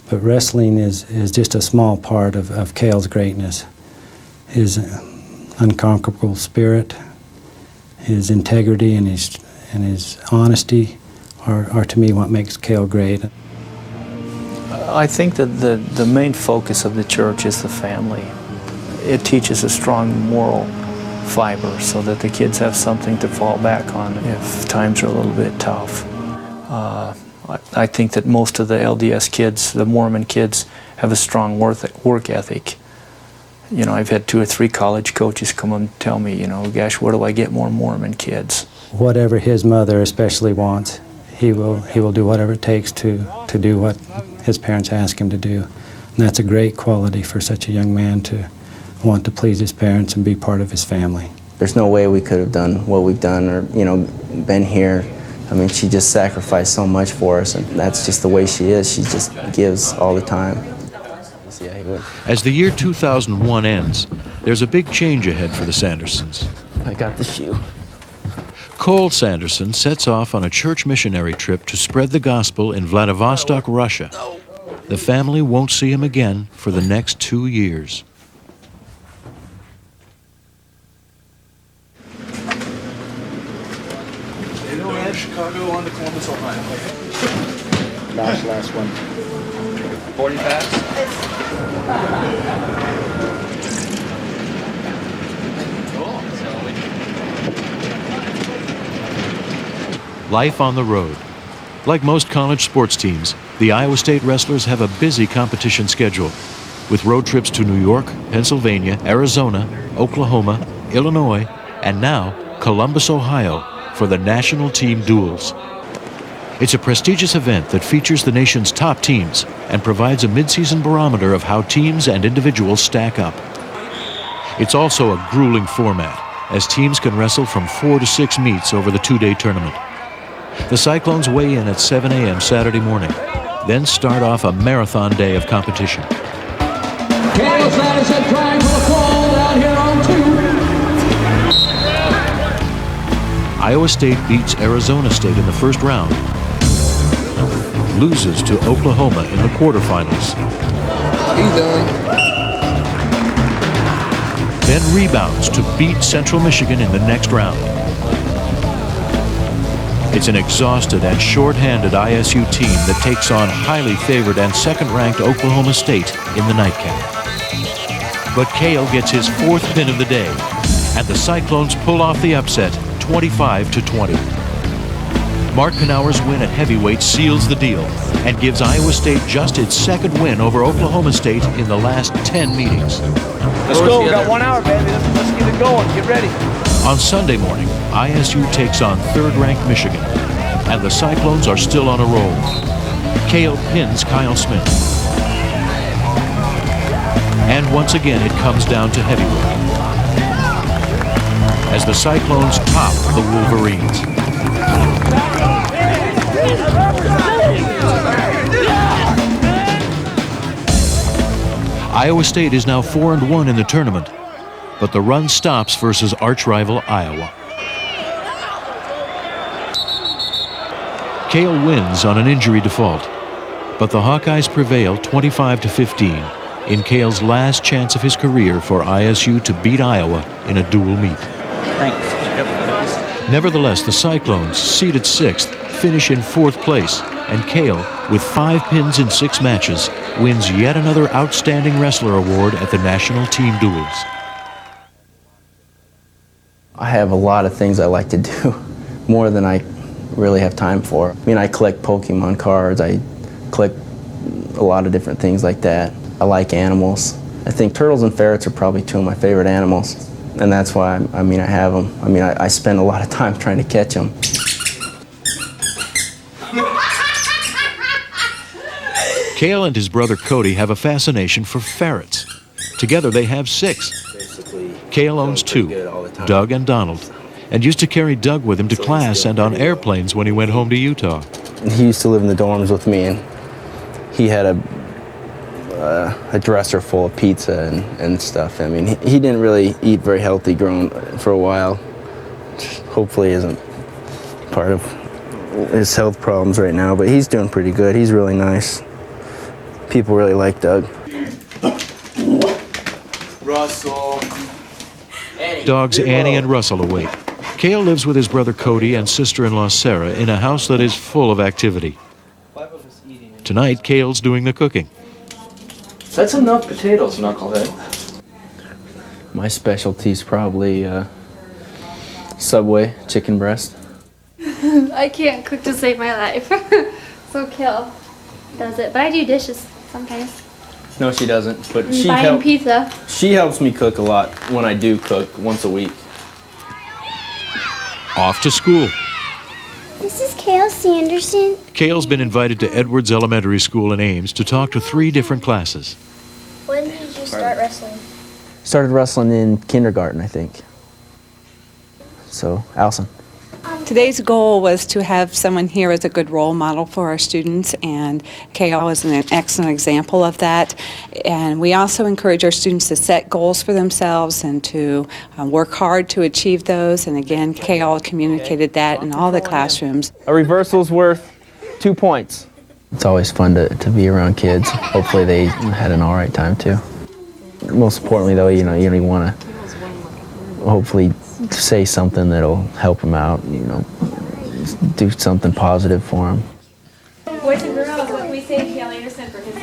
Speaker 20: but wrestling is just a small part of Cael's greatness. His unconquerable spirit, his integrity, and his honesty are to me what makes Cael great.
Speaker 22: I think that the main focus of the church is the family. It teaches a strong moral fiber so that the kids have something to fall back on if times are a little bit tough. I think that most of the LDS kids, the Mormon kids, have a strong work ethic. You know, I've had 2 or 3 college coaches come and tell me, you know, gosh, where do I get more Mormon kids?
Speaker 20: Whatever his mother especially wants, he will do whatever it takes to do what his parents ask him to do. And that's a great quality for such a young man, to want to please his parents and be part of his family.
Speaker 7: There's no way we could have done what we've done or, you know, been here. I mean, she just sacrificed so much for us, and that's just the way she is. She just gives all the time.
Speaker 8: As the year 2001 ends, there's a big change ahead for the Sandersons.
Speaker 7: I got the shoe.
Speaker 8: Cael Sanderson sets off on a church missionary trip to spread the gospel in Vladivostok, Russia. The family won't see him again for the next 2 years.
Speaker 26: Chicago on to Columbus, Ohio.
Speaker 4: Last one.
Speaker 26: 40 pass.
Speaker 8: Life on the road. Like most college sports teams, The Iowa State wrestlers have a busy competition schedule, with road trips to New York, Pennsylvania, Arizona, Oklahoma, Illinois, and now Columbus, Ohio, for the national team duels. It's a prestigious event that features the nation's top teams and provides a mid-season barometer of how teams and individuals stack up. It's also a grueling format, as teams can wrestle from 4 to 6 meets over the 2-day tournament. The Cyclones weigh in at 7 a.m. Saturday morning, then start off a marathon day of competition.
Speaker 3: Cael Sanderson trying for the fall down here on 2.
Speaker 8: Iowa State beats Arizona State in the first round, loses to Oklahoma in the quarterfinals.
Speaker 3: He's done.
Speaker 8: Then rebounds to beat Central Michigan in the next round. It's an exhausted and short-handed ISU team that takes on highly favored and second-ranked Oklahoma State in the nightcap. But Cael gets his 4th pin of the day, and the Cyclones pull off the upset, 25-20. Mark Knauer's win at heavyweight seals the deal and gives Iowa State just its 2nd win over Oklahoma State in the last 10 meetings.
Speaker 16: Let's go. We got 1 hour, baby. Let's get it going. Get ready.
Speaker 8: On Sunday morning, ISU takes on 3rd-ranked Michigan, and the Cyclones are still on a roll. Cael pins Kyle Smith. And once again, it comes down to heavyweight, as the Cyclones top the Wolverines. Iowa State is now 4-1 in the tournament, but the run stops versus arch-rival Iowa. Cael wins on an injury default, but the Hawkeyes prevail 25-15 in Cael's last chance of his career for ISU to beat Iowa in a dual meet.
Speaker 16: Thanks.
Speaker 8: Nevertheless, the Cyclones, seeded 6th, finish in 4th place, and Cael, with 5 pins in 6 matches, wins yet another Outstanding Wrestler award at the National Team Duels.
Speaker 7: I have a lot of things I like to do, more than I really have time for. I mean, I collect Pokemon cards, I collect a lot of different things like that. I like animals. I think turtles and ferrets are probably 2 of my favorite animals, and that's why, I have them. I spend a lot of time trying to catch them.
Speaker 8: Cael and his brother Cody have a fascination for ferrets. Together they have 6. Cael owns 2, Doug and Donald, and used to carry Doug with him to class and on airplanes when he went home to Utah.
Speaker 7: He used to live in the dorms with me, and he had a dresser full of pizza and stuff. I mean, he didn't really eat very healthy growing for a while. Hopefully isn't part of his health problems right now, but he's doing pretty good. He's really nice. People really like Doug.
Speaker 11: Russell.
Speaker 8: Dogs Annie and Russell await. Cael lives with his brother Cody and sister-in-law Sarah in a house that is full of activity. Tonight, Cael's doing the cooking.
Speaker 11: That's enough potatoes, knucklehead.
Speaker 7: My specialty's probably Subway chicken breast.
Speaker 5: I can't cook to save my life. So Cael does it, but I do dishes sometimes.
Speaker 7: No, she doesn't. But
Speaker 5: Buying pizza.
Speaker 7: She helps me cook a lot when I do cook once a week.
Speaker 8: Off to school.
Speaker 17: This is Cael Sanderson.
Speaker 8: Cael's been invited to Edwards Elementary School in Ames to talk to 3 different classes.
Speaker 17: When did you start wrestling?
Speaker 7: Started wrestling in kindergarten, I think. So, Allison.
Speaker 21: Today's goal was to have someone here as a good role model for our students, and Cael is an excellent example of that. And we also encourage our students to set goals for themselves and to work hard to achieve those. And again, Cael communicated that in all the classrooms.
Speaker 7: A reversal's worth 2 points. It's always fun to be around kids. Hopefully they had an all right time too. Most importantly though, you want to hopefully say something that'll help them out, do something positive for them.
Speaker 5: Boys and girls, what can we say to Cael Anderson for his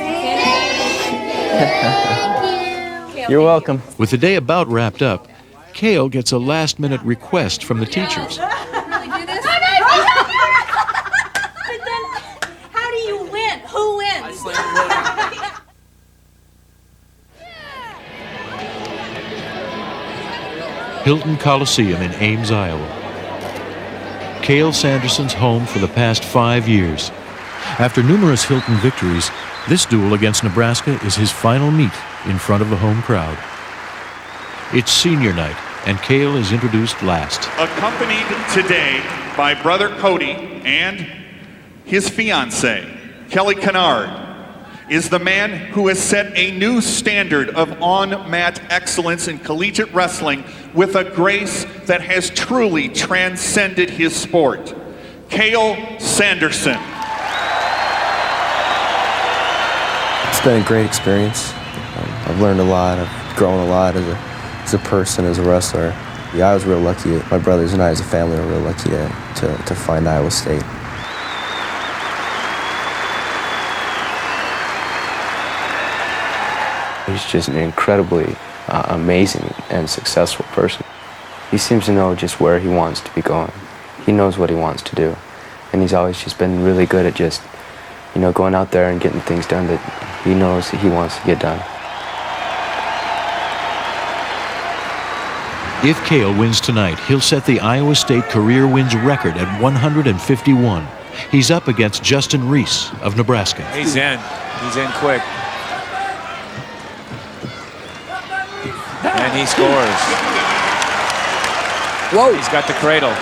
Speaker 7: You're welcome.
Speaker 8: With the day about wrapped up, Cael gets a last-minute request from the teachers.
Speaker 5: Really do this? But then, how do you win? Who
Speaker 8: Hilton Coliseum in Ames, Iowa. Cael Sanderson's home for the past 5 years. After numerous Hilton victories, this duel against Nebraska is his final meet in front of the home crowd. It's senior night, and Cael is introduced last.
Speaker 1: Accompanied today by brother Cody and his fiancée, Kelly Kennard, is the man who has set a new standard of on-mat excellence in collegiate wrestling with a grace that has truly transcended his sport. Cael Sanderson.
Speaker 2: It's been a great experience. I've learned a lot. I've grown a lot as a person, as a wrestler. Yeah, I was real lucky. My brothers and I as a family were real lucky to find Iowa State. He's just an incredibly amazing and successful person. He seems to know just where he wants to be going. He knows what he wants to do. And he's always just been really good at just, going out there and getting things done that he knows that he wants to get done.
Speaker 8: If Cael wins tonight, he'll set the Iowa State career wins record at 151. He's up against Justin Reese of Nebraska.
Speaker 25: He's in. He's in quick. And he scores. Whoa! He's got the cradle.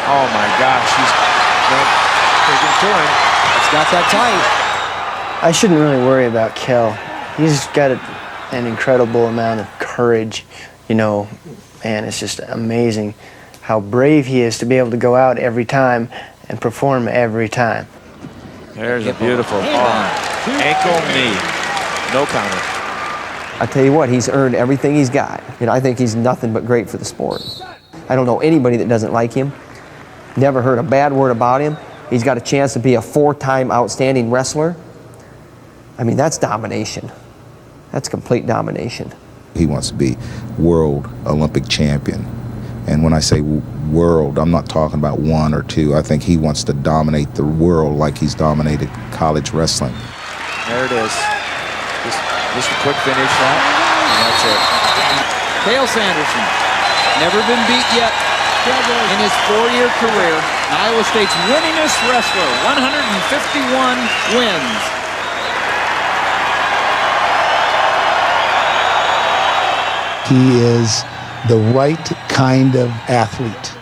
Speaker 25: Oh my gosh, he's taking to him. It's got that tight.
Speaker 15: I shouldn't really worry about Cael. He's got an incredible amount of courage. Man, it's just amazing how brave he is to be able to go out every time and perform every time.
Speaker 25: There's a beautiful ankle knee. No counter.
Speaker 6: I tell you what, he's earned everything he's got. I think he's nothing but great for the sport. I don't know anybody that doesn't like him. Never heard a bad word about him. He's got a chance to be a 4-time outstanding wrestler. I mean, that's domination. That's complete domination.
Speaker 4: He wants to be world Olympic champion. And when I say world, I'm not talking about 1 or 2. I think he wants to dominate the world like he's dominated college wrestling.
Speaker 14: There it is. Just a quick finish shot, and that's it. Cael Sanderson, never been beat yet in his 4-year career. Iowa State's winningest wrestler, 151 wins.
Speaker 13: He is the right kind of athlete.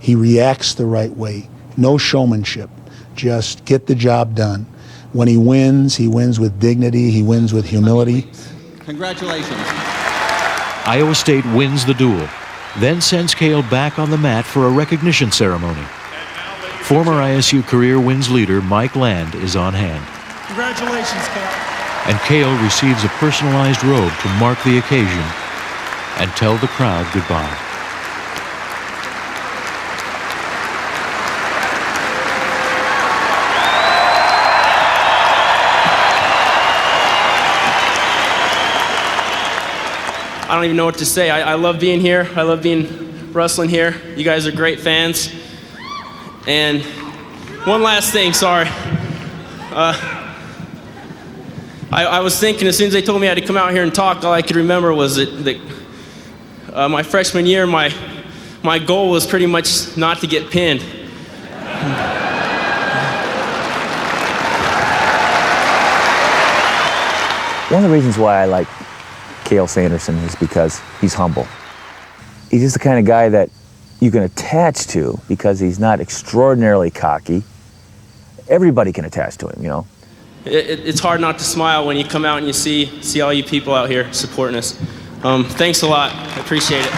Speaker 13: He reacts the right way. No showmanship. Just get the job done. When he wins with dignity. He wins with humility.
Speaker 3: Congratulations.
Speaker 8: Iowa State wins the duel, then sends Cael back on the mat for a recognition ceremony. Former ISU career wins leader Mike Land is on hand.
Speaker 23: Congratulations, Cael.
Speaker 8: And Cael receives a personalized robe to mark the occasion and tell the crowd goodbye.
Speaker 24: I don't even know what to say. I love being here. I love being wrestling here. You guys are great fans. And one last thing, sorry. I was thinking as soon as they told me I had to come out here and talk, all I could remember was that my freshman year, my goal was pretty much not to get pinned.
Speaker 27: One of the reasons why I like Cael Sanderson is because he's humble. He's just the kind of guy that you can attach to because he's not extraordinarily cocky. Everybody can attach to him,
Speaker 24: It's hard not to smile when you come out and you see all you people out here supporting us. Thanks a lot. I appreciate it.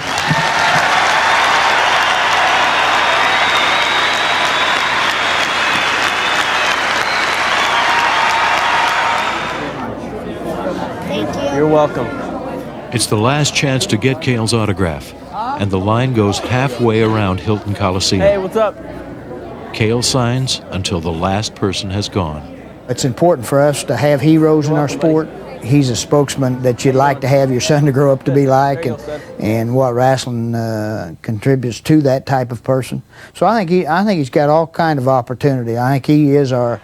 Speaker 15: Thank you.
Speaker 24: You're welcome.
Speaker 8: It's the last chance to get Cael's autograph, and the line goes halfway around Hilton Coliseum.
Speaker 24: Hey, what's up?
Speaker 8: Cael signs until the last person has gone.
Speaker 28: It's important for us to have heroes in our sport. He's a spokesman that you'd like to have your son to grow up to be like, and what wrestling contributes to that type of person. So I think he's got all kind of opportunity. I think he is our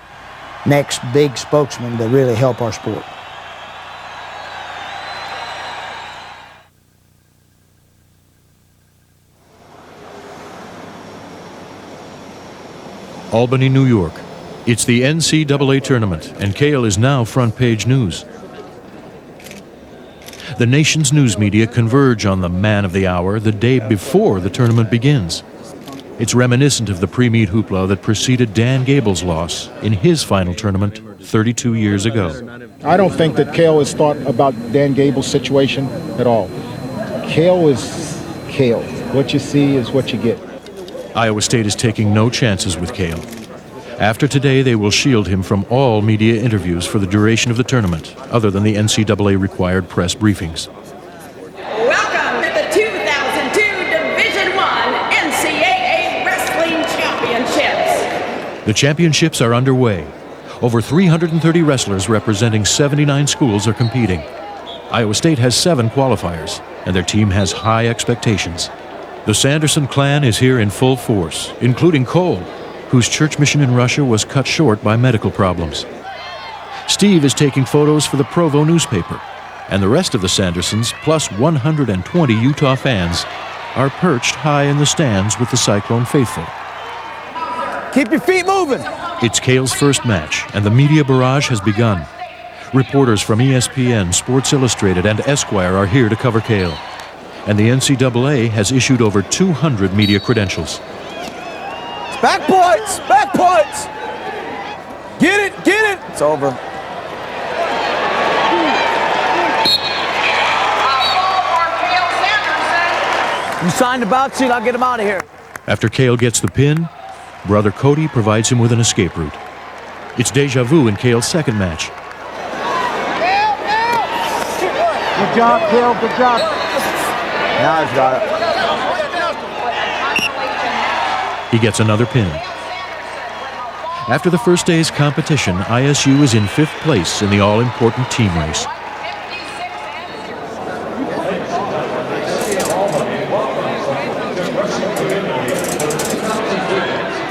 Speaker 28: next big spokesman to really help our sport.
Speaker 8: Albany, New York. It's the NCAA tournament, and Cael is now front page news. The nation's news media converge on the man of the hour the day before the tournament begins. It's reminiscent of the pre-meet hoopla that preceded Dan Gable's loss in his final tournament 32 years ago.
Speaker 9: I don't think that Cael has thought about Dan Gable's situation at all. Cael is Cael. What you see is what you get.
Speaker 8: Iowa State is taking no chances with Cael. After today, they will shield him from all media interviews for the duration of the tournament, other than the NCAA-required press briefings.
Speaker 10: Welcome to the 2002 Division I NCAA Wrestling Championships.
Speaker 8: The championships are underway. Over 330 wrestlers representing 79 schools are competing. Iowa State has 7 qualifiers, and their team has high expectations. The Sanderson clan is here in full force, including Cole, whose church mission in Russia was cut short by medical problems. Steve is taking photos for the Provo newspaper, and the rest of the Sandersons, plus 120 Utah fans, are perched high in the stands with the Cyclone faithful.
Speaker 16: Keep your feet moving.
Speaker 8: It's Cael's first match, and the media barrage has begun. Reporters from ESPN, Sports Illustrated, and Esquire are here to cover Cael, and the NCAA has issued over 200 media credentials.
Speaker 16: Back points! Back points! Get it! Get it! It's over. You signed the bout sheet, I'll get him out of here.
Speaker 8: After Cael gets the pin, brother Cody provides him with an escape route. It's deja vu in Cael's second match.
Speaker 9: Good job, Cael. Good job.
Speaker 16: Now he's got it.
Speaker 8: He gets another pin. After the first day's competition, ISU is in 5th place in the all-important team race.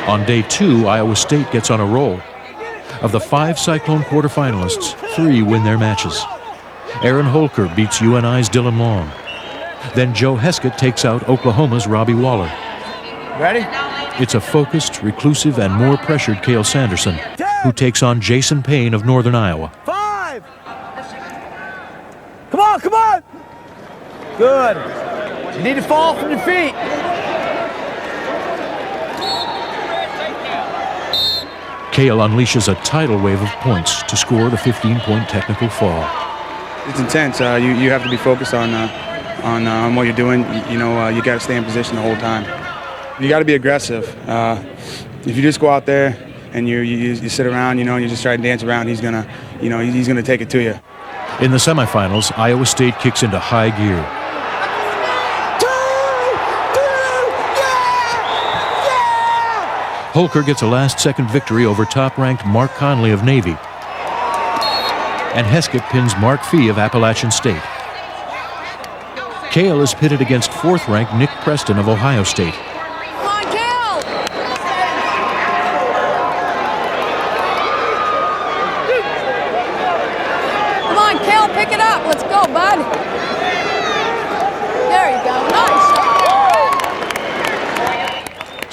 Speaker 8: On day 2, Iowa State gets on a roll. Of the 5 Cyclone quarterfinalists, 3 win their matches. Aaron Holker beats UNI's Dylan Long. Then Joe Heskett takes out Oklahoma's Robbie Waller.
Speaker 16: Ready?
Speaker 8: It's a focused, reclusive, and more pressured Cael Sanderson, who takes on Jason Payne of Northern Iowa.
Speaker 16: 5! Come on, come on! Good. You need to fall from your feet.
Speaker 8: Cael unleashes a tidal wave of points to score the 15-point technical fall.
Speaker 12: It's intense. You have to be focused on what you're doing. You got to stay in position the whole time. You got to be aggressive. If you just go out there and you sit around, and you just try to dance around, he's gonna take it to you.
Speaker 8: In the semifinals, Iowa State kicks into high gear. Holker gets a last-second victory over top-ranked Mark Conley of Navy. And Heskett pins Mark Fee of Appalachian State. Cael is pitted against 4th-ranked Nick Preston of Ohio State.
Speaker 10: Come on, Cael! Come on, Cael, pick it up. Let's go, bud. There you go. Nice.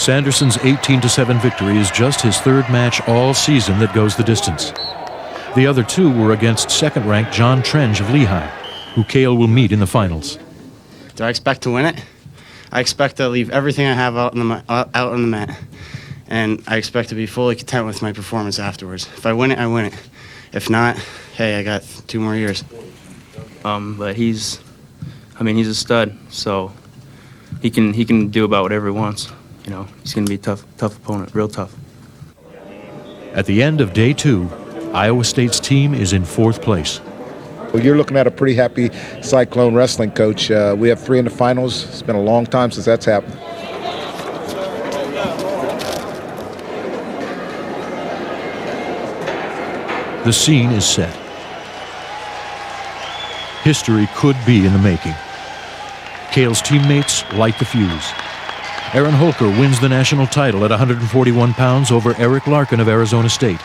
Speaker 8: Sanderson's 18-7 victory is just his 3rd match all season that goes the distance. The other 2 were against 2nd-ranked John Trenge of Lehigh, who Cael will meet in the finals.
Speaker 18: Do I expect to win it? I expect to leave everything I have out on the mat, and I expect to be fully content with my performance afterwards. If I win it, I win it. If not, hey, I got 2 more years.
Speaker 24: But he's a stud, so he can do about whatever he wants. He's going to be a tough opponent, real tough.
Speaker 8: At the end of day 2, Iowa State's team is in 4th place.
Speaker 4: Well, you're looking at a pretty happy Cyclone wrestling coach. We have 3 in the finals. It's been a long time since that's happened.
Speaker 8: The scene is set. History could be in the making. Cael's teammates light the fuse. Aaron Holker wins the national title at 141 pounds over Eric Larkin of Arizona State.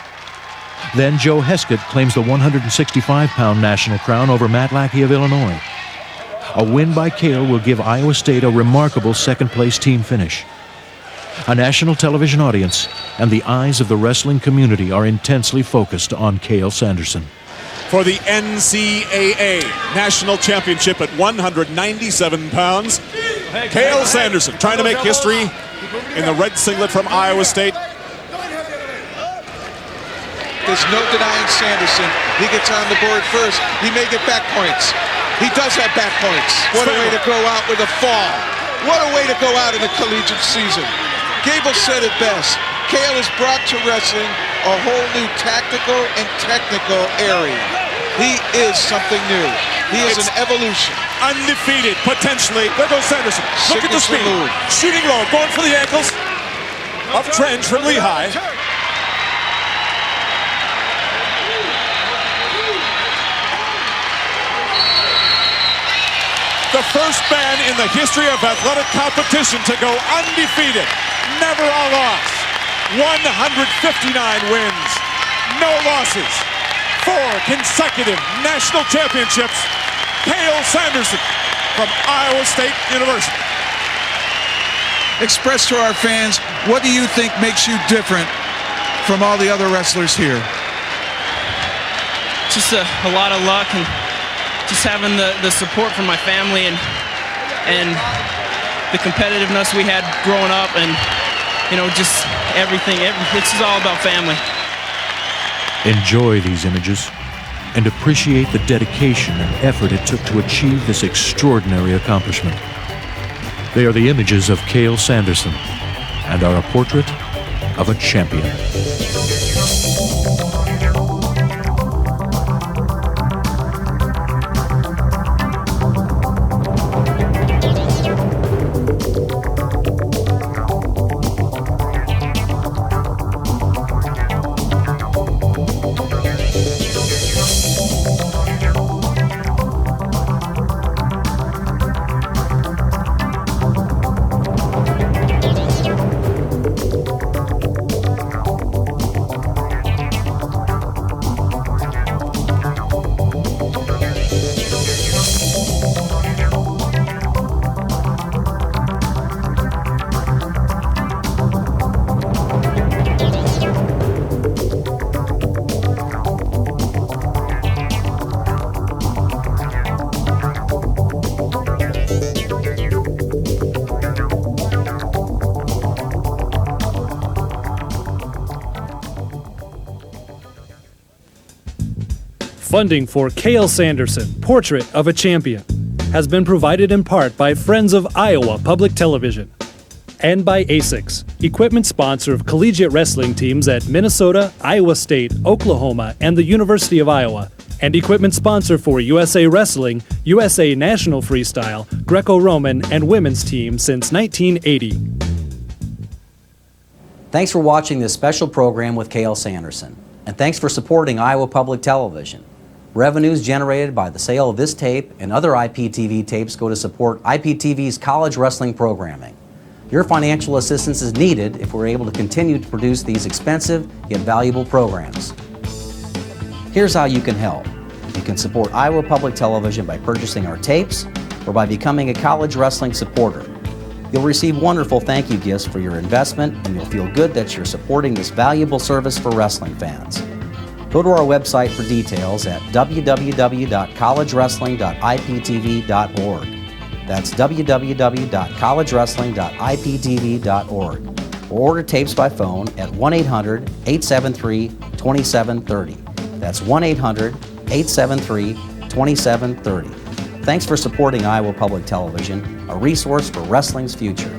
Speaker 8: Then Joe Heskett claims the 165-pound national crown over Matt Lackey of Illinois. A win by Cael will give Iowa State a remarkable second-place team finish. A national television audience and the eyes of the wrestling community are intensely focused on Cael Sanderson.
Speaker 23: For the NCAA National Championship at 197 pounds, Cael Sanderson trying to make history in the red singlet from Iowa State.
Speaker 7: There's no denying Sanderson. He gets on the board first. He may get back points. He does have back points. What a way to go out with a fall. What a way to go out in the collegiate season. Gable said it best. Cael has brought to wrestling a whole new tactical and technical area. He is something new. He is an evolution.
Speaker 23: Undefeated, potentially. There goes Sanderson. Look at the speed.
Speaker 7: Move.
Speaker 23: Shooting low, going for the ankles. Up trend from Lehigh. The first man in the history of athletic competition to go undefeated. Never a loss. 159 wins. No losses. 4 consecutive national championships. Cael Sanderson from Iowa State University.
Speaker 7: Express to our fans, what do you think makes you different from all the other wrestlers here?
Speaker 24: Just a lot of luck and just having the support from my family and the competitiveness we had growing up, and just everything. It's just all about family.
Speaker 8: Enjoy these images and appreciate the dedication and effort it took to achieve this extraordinary accomplishment. They are the images of Cael Sanderson and are a portrait of a champion.
Speaker 11: Funding for Cael Sanderson, Portrait of a Champion, has been provided in part by Friends of Iowa Public Television and by ASICS, equipment sponsor of collegiate wrestling teams at Minnesota, Iowa State, Oklahoma, and the University of Iowa, and equipment sponsor for USA Wrestling, USA National Freestyle, Greco-Roman, and women's team since 1980.
Speaker 17: Thanks for watching this special program with Cael Sanderson, and thanks for supporting Iowa Public Television. Revenues generated by the sale of this tape and other IPTV tapes go to support IPTV's college wrestling programming. Your financial assistance is needed if we're able to continue to produce these expensive yet valuable programs. Here's how you can help. You can support Iowa Public Television by purchasing our tapes or by becoming a college wrestling supporter. You'll receive wonderful thank you gifts for your investment, and you'll feel good that you're supporting this valuable service for wrestling fans. Go to our website for details at www.collegewrestling.iptv.org. That's www.collegewrestling.iptv.org. Or order tapes by phone at 1-800-873-2730. That's 1-800-873-2730. Thanks for supporting Iowa Public Television, a resource for wrestling's future.